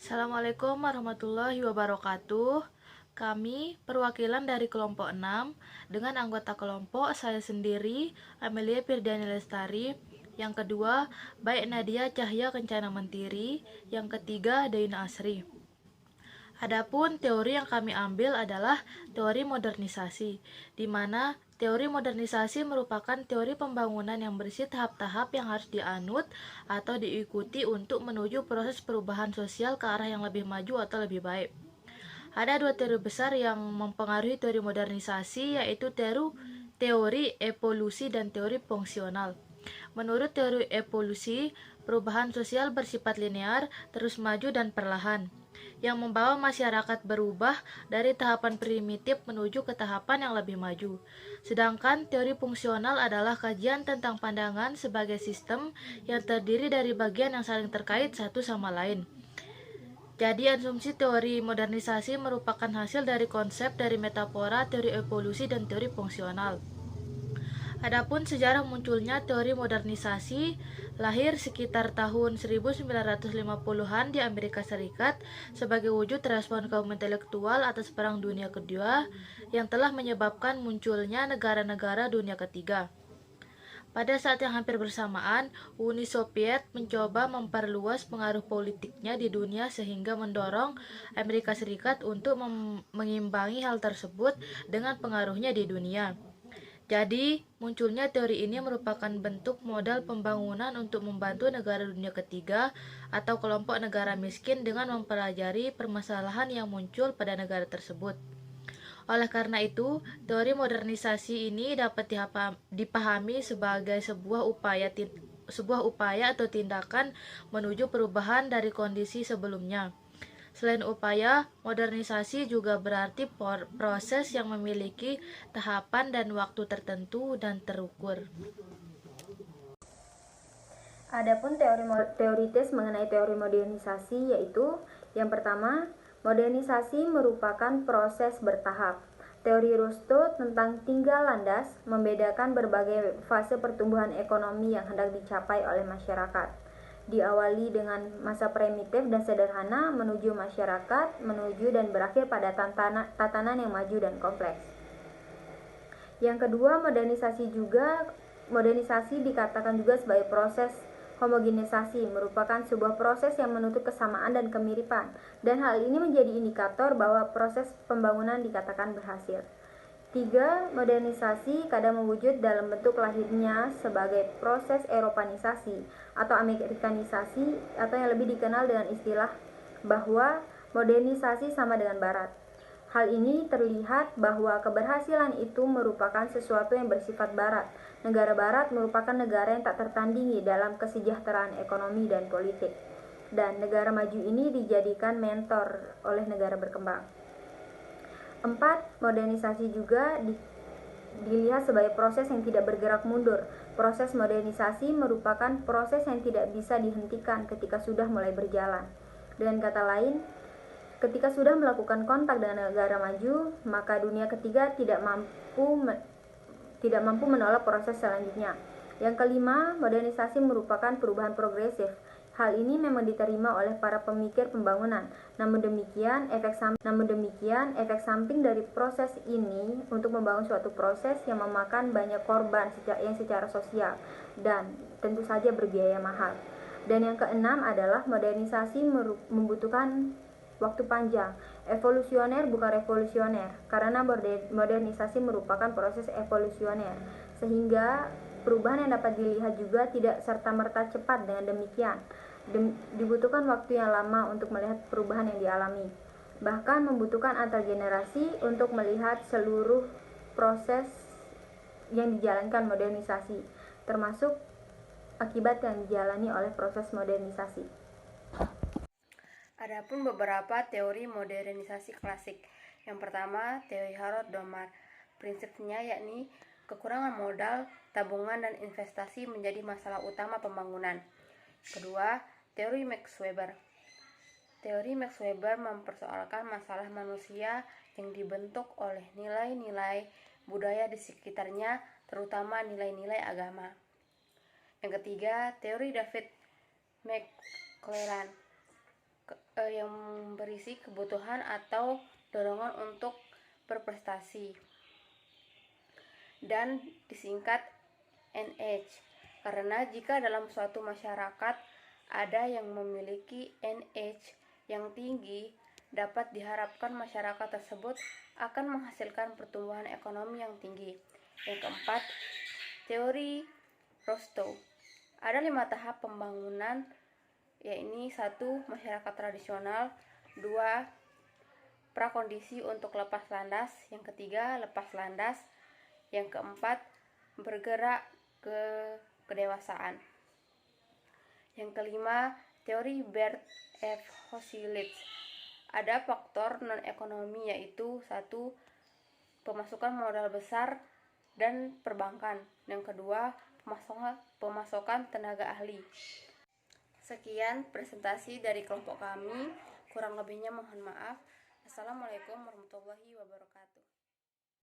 Assalamualaikum warahmatullahi wabarakatuh. Kami perwakilan dari kelompok 6 dengan anggota kelompok saya sendiri, Amelia Firdiani Lestari, yang kedua, Baik Nadia Cahya Kencana Mentiri, yang ketiga, Daina Asri. Adapun teori yang kami ambil adalah teori modernisasi, di mana teori modernisasi merupakan teori pembangunan yang berisi tahap-tahap yang harus dianut atau diikuti untuk menuju proses perubahan sosial ke arah yang lebih maju atau lebih baik. Ada dua teori besar yang mempengaruhi teori modernisasi, yaitu teori evolusi dan teori fungsional. Menurut teori evolusi, perubahan sosial bersifat linear, terus maju dan perlahan, yang membawa masyarakat berubah dari tahapan primitif menuju ke tahapan yang lebih maju. Sedangkan teori fungsional adalah kajian tentang pandangan sebagai sistem yang terdiri dari bagian yang saling terkait satu sama lain. Jadi asumsi teori modernisasi merupakan hasil dari konsep dari metafora, teori evolusi, dan teori fungsional. Adapun sejarah munculnya teori modernisasi lahir sekitar tahun 1950-an di Amerika Serikat sebagai wujud respon kaum intelektual atas Perang Dunia Kedua yang telah menyebabkan munculnya negara-negara dunia ketiga. Pada saat yang hampir bersamaan, Uni Soviet mencoba memperluas pengaruh politiknya di dunia sehingga mendorong Amerika Serikat untuk mengimbangi hal tersebut dengan pengaruhnya di dunia. Jadi, munculnya teori ini merupakan bentuk modal pembangunan untuk membantu negara dunia ketiga atau kelompok negara miskin dengan mempelajari permasalahan yang muncul pada negara tersebut. Oleh karena itu, teori modernisasi ini dapat dipahami sebagai sebuah upaya atau tindakan menuju perubahan dari kondisi sebelumnya. Selain upaya, modernisasi juga berarti proses yang memiliki tahapan dan waktu tertentu dan terukur. Adapun teoritis mengenai teori modernisasi yaitu yang pertama, modernisasi merupakan proses bertahap. Teori Rostow tentang tinggal landas membedakan berbagai fase pertumbuhan ekonomi yang hendak dicapai oleh masyarakat. Diawali dengan masa primitif dan sederhana menuju masyarakat, menuju dan berakhir pada tatanan yang maju dan kompleks. Yang kedua, modernisasi dikatakan juga sebagai proses homogenisasi, merupakan sebuah proses yang menuntut kesamaan dan kemiripan, dan hal ini menjadi indikator bahwa proses pembangunan dikatakan berhasil. 3. Modernisasi kadang mewujud dalam bentuk lahirnya sebagai proses Eropanisasi atau Amerikanisasi, atau yang lebih dikenal dengan istilah bahwa modernisasi sama dengan Barat. Hal ini terlihat bahwa keberhasilan itu merupakan sesuatu yang bersifat Barat. Negara Barat merupakan negara yang tak tertandingi dalam kesejahteraan ekonomi dan politik, dan negara maju ini dijadikan mentor oleh negara berkembang. 4. Modernisasi juga dilihat sebagai proses yang tidak bergerak mundur. Proses modernisasi merupakan proses yang tidak bisa dihentikan ketika sudah mulai berjalan. Dengan kata lain, ketika sudah melakukan kontak dengan negara maju, maka dunia ketiga tidak mampu menolak proses selanjutnya. Yang kelima, modernisasi merupakan perubahan progresif. Hal ini memang diterima oleh para pemikir pembangunan. Namun demikian, efek samping dari proses ini untuk membangun suatu proses yang memakan banyak korban yang secara sosial dan tentu saja berbiaya mahal. Dan yang keenam adalah modernisasi membutuhkan waktu panjang, evolusioner bukan revolusioner, karena modernisasi merupakan proses evolusioner, sehingga perubahan yang dapat dilihat juga tidak serta-merta cepat. Dengan demikian, dibutuhkan waktu yang lama untuk melihat perubahan yang dialami, bahkan membutuhkan antar generasi untuk melihat seluruh proses yang dijalankan modernisasi, termasuk akibat yang dijalani oleh proses modernisasi. Adapun beberapa teori modernisasi klasik. Yang pertama, teori Harold Domar. Prinsipnya yakni kekurangan modal, tabungan, dan investasi menjadi masalah utama pembangunan. Kedua, teori Max Weber. Teori Max Weber mempersoalkan masalah manusia yang dibentuk oleh nilai-nilai budaya di sekitarnya, terutama nilai-nilai agama. Yang ketiga, teori David McClelland. yang berisi kebutuhan atau dorongan untuk berprestasi, dan disingkat NH. Karena jika dalam suatu masyarakat ada yang memiliki NH yang tinggi, dapat diharapkan masyarakat tersebut akan menghasilkan pertumbuhan ekonomi yang tinggi. Yang keempat, teori Rostow. Ada 5 tahap pembangunan, yakni 1. Masyarakat tradisional, 2. Prakondisi untuk lepas landas, yang ketiga lepas landas, yang keempat bergerak ke kedewasaan, yang kelima teori Bert F. Hoselitz. Ada faktor non-ekonomi, yaitu 1. Pemasukan modal besar dan perbankan, yang kedua pemasokan tenaga ahli. Sekian presentasi dari kelompok kami, kurang lebihnya mohon maaf. Assalamualaikum warahmatullahi wabarakatuh.